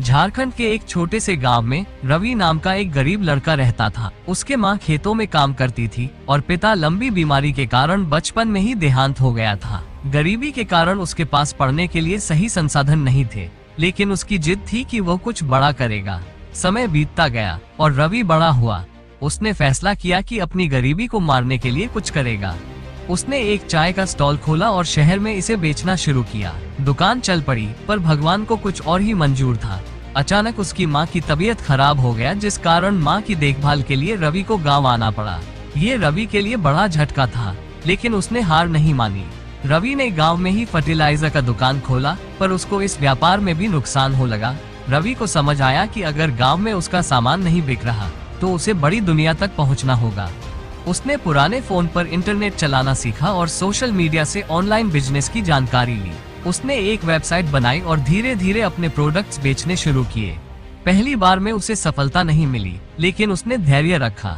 झारखंड के एक छोटे से गांव में रवि नाम का एक गरीब लड़का रहता था। उसके माँ खेतों में काम करती थी और पिता लंबी बीमारी के कारण बचपन में ही देहांत हो गया था। गरीबी के कारण उसके पास पढ़ने के लिए सही संसाधन नहीं थे, लेकिन उसकी जिद थी कि वो कुछ बड़ा करेगा। समय बीतता गया और रवि बड़ा हुआ। उसने फैसला किया कि अपनी गरीबी को मारने के लिए कुछ करेगा। उसने एक चाय का स्टॉल खोला और शहर में इसे बेचना शुरू किया। दुकान चल पड़ी, पर भगवान को कुछ और ही मंजूर था। अचानक उसकी माँ की तबीयत खराब हो गया, जिस कारण माँ की देखभाल के लिए रवि को गांव आना पड़ा। ये रवि के लिए बड़ा झटका था, लेकिन उसने हार नहीं मानी। रवि ने गांव में ही फर्टिलाइजर का दुकान खोला, पर उसको इस व्यापार में भी नुकसान हो लगा। रवि को समझ आया कि अगर गांव में उसका सामान नहीं बिक रहा, तो उसे बड़ी दुनिया तक पहुंचना होगा। उसने पुराने फोन पर इंटरनेट चलाना सीखा और सोशल मीडिया से ऑनलाइन बिजनेस की जानकारी ली। उसने एक वेबसाइट बनाई और धीरे धीरे अपने प्रोडक्ट्स बेचने शुरू किए। पहली बार में उसे सफलता नहीं मिली, लेकिन उसने धैर्य रखा।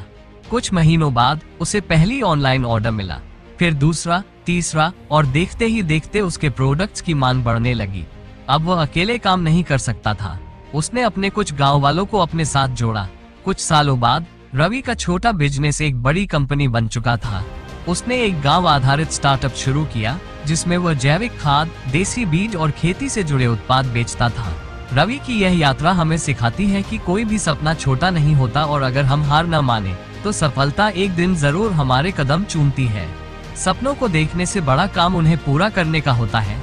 कुछ महीनों बाद उसे पहली ऑनलाइन ऑर्डर मिला, फिर दूसरा, तीसरा, और देखते ही देखते उसके प्रोडक्ट्स की मांग बढ़ने लगी। अब वह अकेले काम नहीं कर सकता था। उसने अपने कुछ गाँव वालों को अपने साथ जोड़ा। कुछ सालों बाद रवि का छोटा बिजनेस एक बड़ी कंपनी बन चुका था। उसने एक गांव आधारित स्टार्टअप शुरू किया, जिसमें वह जैविक खाद, देसी बीज और खेती से जुड़े उत्पाद बेचता था। रवि की यह यात्रा हमें सिखाती है कि कोई भी सपना छोटा नहीं होता, और अगर हम हार न माने तो सफलता एक दिन जरूर हमारे कदम चूमती है। सपनों को देखने से बड़ा काम उन्हें पूरा करने का होता है।